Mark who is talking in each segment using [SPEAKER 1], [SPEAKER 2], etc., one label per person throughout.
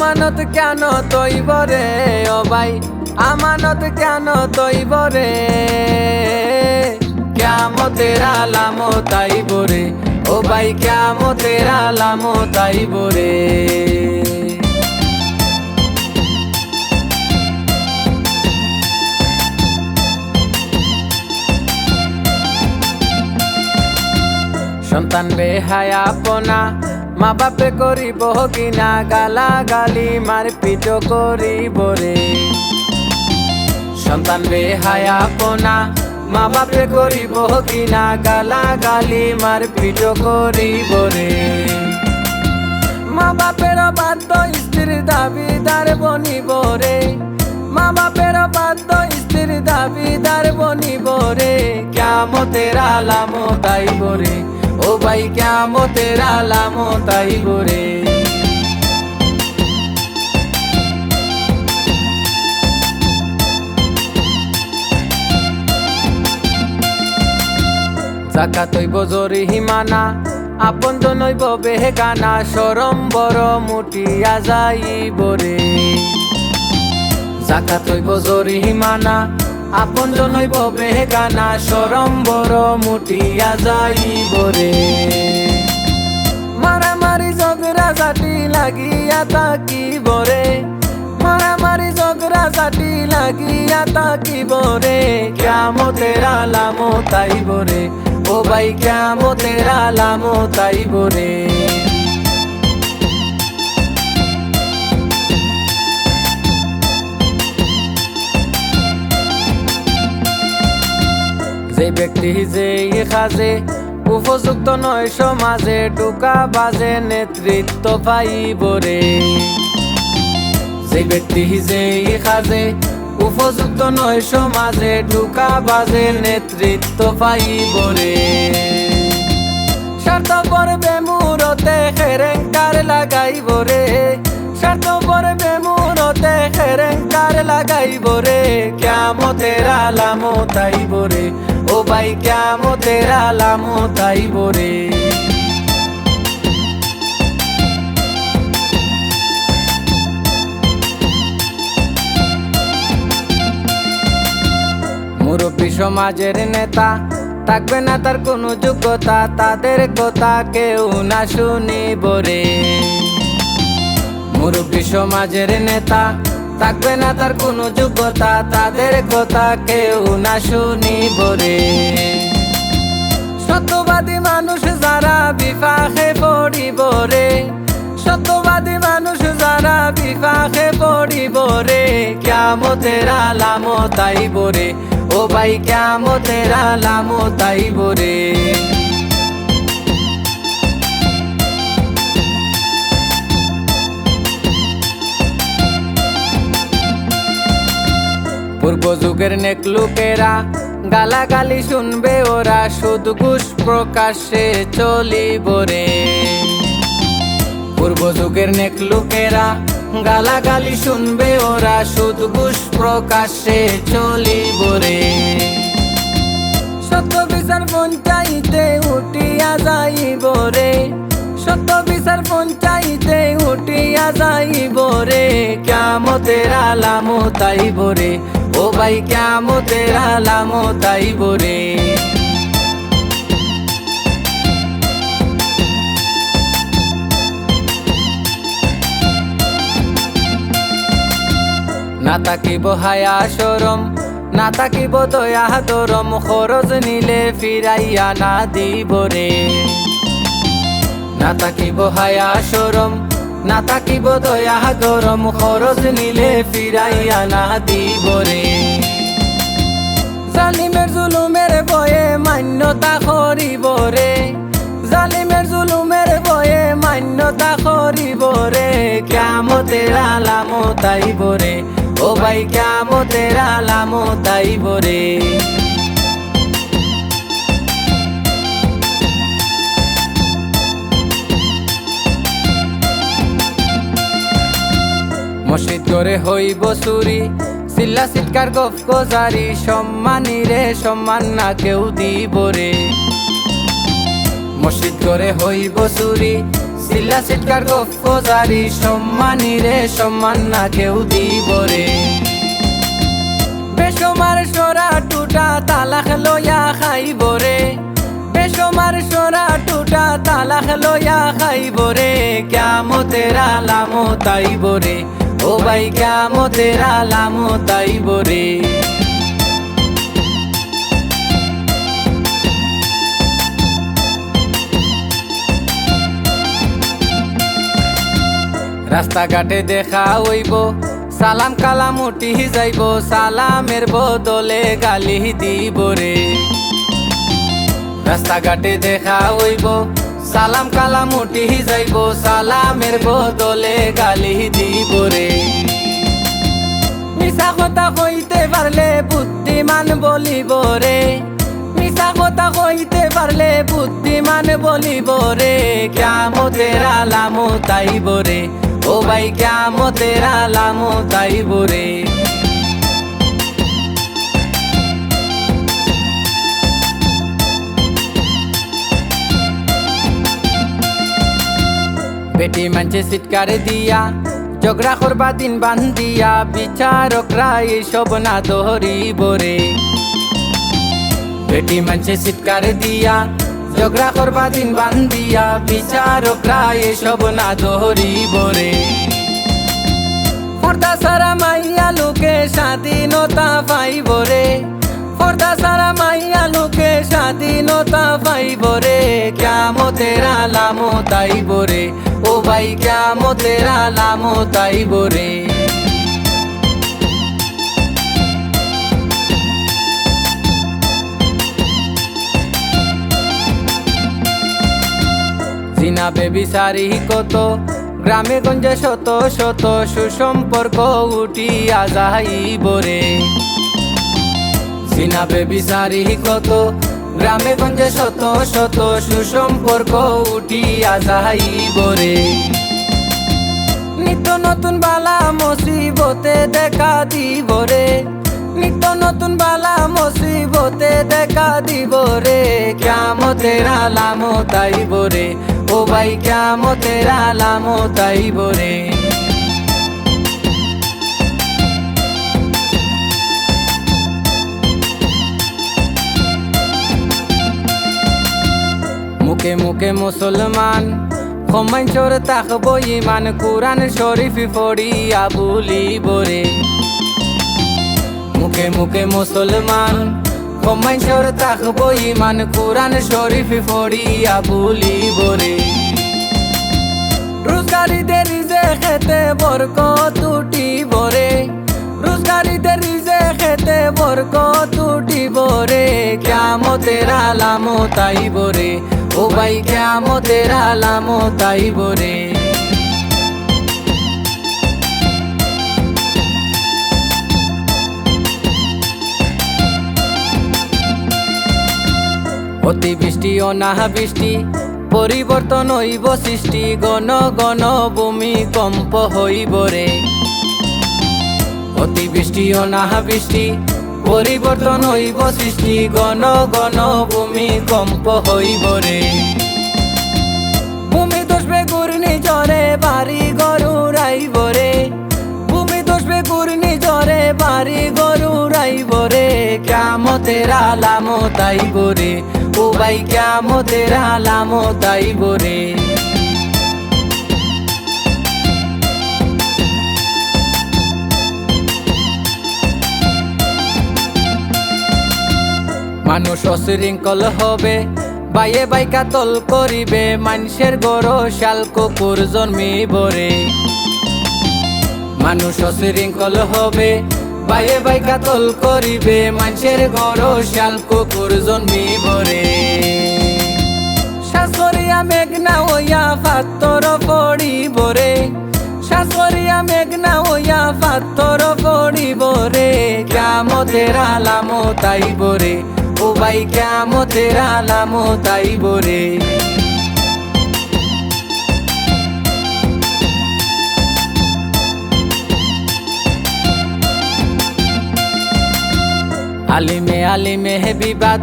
[SPEAKER 1] আমানত কেন তৈব রে ও ভাই, আমানত কেন তৈব রে, কিয়ামতের আলামত আইব রে ও ভাই, কিয়ামতের আলামত আইব রে। সন্তান বেহায়াপনা মা বাপে করিব কিনা, গালা গালি মারপিট করিব রে। সন্তান বেহায়াপনা মা বাপে করিব কিনা, গালা গালি মারপিট করিব রে। মা বাপের বাধ্য স্ত্রীর দাবিদার বনিব রে, মা বাপের বাধ্য স্ত্রীর দাবিদার বনিব রে। কিয়ামতের আলামত আইব রে ও ভাই, কিয়ামতের আলামত আইব রে। জাকাত হইব জরিমানা, আপনজন হইব বেগানা, শরম বড় মুটিয়া যাইব রে। জাকাত হইব জরিমানা, আপনজন হইব বেগানা, শরম বড় মুটিয়া যাইব রে। মারামারি ঝগড়া ঝাঁটি লাগিয়া তাকিব রে, মারামারি ঝগড়া ঝাঁটি লাগিয়া তাকিব রে। কিয়ামতের আলামত আইব রে ও ভাই, কিয়ামতের আলামত আইব রে। যে ব্যক্তি যে কাজে উপযুক্ত নয় সমাজে, টুকা বাজে নেতৃত্ব পাইব রে। যে ব্যক্তি যে কাজে উপযুক্ত নয় সমাজে, টুকা বাজে নেতৃত্ব পাইব রে। স্বার্থপর বেমুরতে খেরেঙ্কার লাগাইব রে, স্বার্থপর বেমুরতে খেরেঙ্কার লাগাইব রে। কিয়ামতের আলামত আইব রে ও ভাই, কিয়ামতের আলামত আইব রে। মুরব্বী সমাজের নেতা, থাকবে না তার কোনো যোগ্যতা, তাদের কথা কেউ না শুনিব রে। মুরব্বী সমাজের নেতা, থাকবে না তার কোনো যোগ্যতা, তাদের কথা কেউ না শুনিব রে। সত্যবাদী মানুষ যারা বিপাকে পড়িব রে, সত্যবাদী মানুষ যারা বিপাকে পড়িব রে। কিয়ামতের আলামত আইব রে ও ভাই, কিয়ামতের আলামত আইব রে। পূর্ব যুগের নেক লোকেরা গালাগালি শুনবে ওরা, সুদ ঘুষ প্রকাশ্যে চলিব রে। পূর্ব যুগের নেক লোকেরা গালাগালি শুনবে ওরা, সুদ ঘুষ প্রকাশ্যে চলিব রে। সত্য বিচার পঞ্চায়েতে উঠিয়া যাইব রে, সত্য বিচার পঞ্চায়েতে উঠিয়া যাইব রে। কিয়ামতের আলামত আইব রে ও ভাই, কিয়ামতের আলামত আইব রে। না থাকিব হায়া শরম, না থাকিব দয়া দরম, খরচ নিলে ফিরাইয়া না দিব রে। না থাকিব হায়া শরম, না থাকিব দয়া দরম, খরচ নিলে ফিরাইয়া না দিব রে। জালিমের জুলুমের ভয়ে মান্যতা করিব রে, জালিমের জুলুমের ভয়ে মান্যতা করিব রে। কিয়ামতের আলামত আইব রে ও ভাই, কিয়ামতের আলামত আইব রে। মসজিদ করে হইব চুরি, চিল্লা চিৎকার গফ গজারি, সম্মানী রে সম্মান না কেউ দিব রে। মসজিদ করে হইব চুরি, সিল্লা সিটকার গফ জারি সম্মানী রে সম্মান না কেউ দিব রে বেশমার সরা টুটা তালাক লইয়া খাইব রে বেশমার সরা টুটা তালাক লইয়া খাইব রে কিয়ামতের আলামত আইব রে ও ভাই কিয়ামতের আলামত আইব রে রাস্তাঘাটে দেখা হইব সালাম কালাম উঠি যাইব সালামের বদলে গালি দিব রে রাস্তাঘাটে দেখা হইব সালাম কালাম উঠি যাইব সালামের বদলে গালি দিব রে মিছা কথা কইতে পারলে বুদ্ধিমান বলিব রে মিছা কথা কইতে পারলে বুদ্ধিমান বলিব রে কিয়ামতের আলামত আইব রে ও ভাই কিয়ামতের আলামত আইব রে বেটি মানছে সিটকারে দিয়া ঝগড়া করবা দিন বান্ধিয়া বিচারকরা এসব না ধরিব রে বেটি মানছে সিটকারে দিয়া ঝগড়া করবা দিন বান্ধিয়া বিচারকরা এসব না ধরিব রে পর্দা সারা মাইয়া লোকে স্বাধীনতা পাইব রে পর্দা সারা মাইয়া লোকে স্বাধীনতা পাইব রে কিয়ামতের আলামত আইব রে ও ভাই কিয়ামতের আলামত আইব রে জিনা বেবিচারি কত গ্রামে গঞ্জে শত শত সুসম্পর্ক উঠিয়া যাইব রে জিনা বেবিচারি কত গ্রামে গঞ্জে শত শত সুসম্পর্ক উঠিয়া যাইব রে নিত্য নতুন বালা মুসিবতে দেখা দিব রে নিত্য নতুন বালা মুসিবতে দেখা দিব রে কিয়ামতের আলামত আইব রে ও ভাই কিয়ামতের আলামত আইব রে মুখে মুখে মুসলমান ক্ষমাঞ্চর তাকব ইমান কুরআন শরীফ পড়িয়া বলিব রে মুখে মুখে মুসলমান ক্ষমাঞ্চর তাকব ইমান কুরআন শরীফ পড়িয়া বলিব রে রোজগারিদের রিজেকেতে বরকত উঠিব রে রোজগারিদের রিজেকেতে বরকত উঠিব রে কিয়ামতের আলামত আইব রে ও ভাই কিয়ামতের আলামত আইব রে অতিবৃষ্টি অনাবৃষ্টি পরিবর্তন হইব সৃষ্টি গণ গণ ভূমিকম্প হইব রে অতিবৃষ্টি অনাবৃষ্টি পরিবর্তন হইব সৃষ্টি গণ গণ ভূমিকম্প হইব রে ভূমি ধসবে ঘূর্ণিঝড়ে বাড়ি ঘর উড়াইব রে ভূমি ধসবে ঘূর্ণিঝড়ে বাড়ি ঘর উড়াইব রে কিয়ামতের আলামত আইব রে ও ভাই কিয়ামতের আলামত আইব রে মানুষ অশৃঙ্খল হবে বাইয়ে বাইকা তল করিবে মানুষের গড় শাল কুকুর জন্মিব রে মানুষ অশৃঙ্খল হবে বাইয়ে বাইকা তল করিবে মানুষের গড় শাল কুকুর জন্মিব রে শাশুড়িয়া মেঘনা হইয়া পাত্তর পড়িব রে শাশুড়িয়া মেঘনা হইয়া পাত্তর পড়িব রে কিয়ামতের আলামত আইব রে ও ভাই কিয়ামতের আলামত আইব রে আলিমে আলিমে হে বিবাদ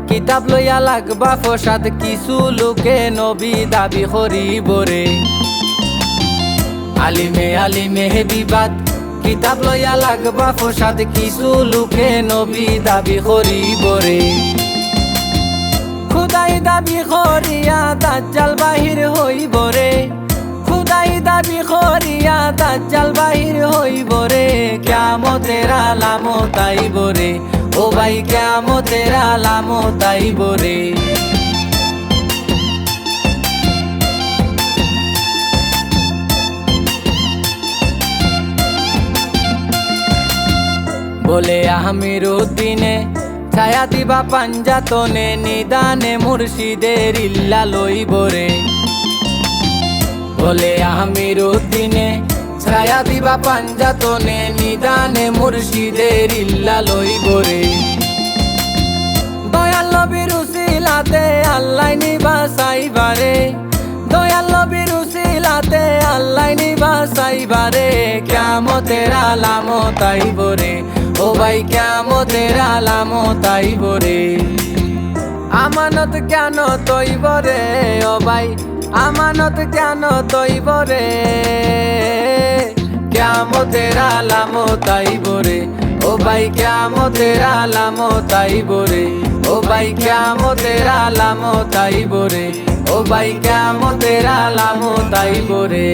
[SPEAKER 1] কি কিতাব লইয়া লাগবা ফসাদ কিছু লোকে নবী দাবি করিব রে আলিমে আলিমে বিবাদ কিতাব লইয়া লাগবা ফসাদ কিছু লোকে নবী দাবি করিব রে খুদাই দাবি করিয়া দাজ্জাল বাহির হইব রে খুদাই দাবি করিয়া দাজ্জাল বাহির হইব রে কিয়ামতের আলামত আইব রে ও ভাই কিয়ামতের আলামত আইব রে বলে আমিরউদ্দিনে ছায়া দিবা পাঞ্জাতনে নিদানে মুর্শিদের ইল্লা লইব রে বলে আমিরউদ্দিনে ছায়া দিবা পাঞ্জাতনে নিদানে মুর্শিদের ইল্লা লইব রে দয়াল নবীর উসিলাতে আল্লাহ নিবা সাইবারে দয়াল নবীর উসিলাতে আল্লাহ নিবা সাইবারে কিয়ামতের আলামত আইব রে ও ভাই কিয়ামতের আলামত আইব রে আমানত কেন তৈব রে ও ভাই আমানত কেন তৈব রে কিয়ামতের আলামত আইব রে ও ভাই কিয়ামতের আলামত আইব রে ও ভাই কিয়ামতের আলামত আইব রে ও ভাই কিয়ামতের আলামত আইব রে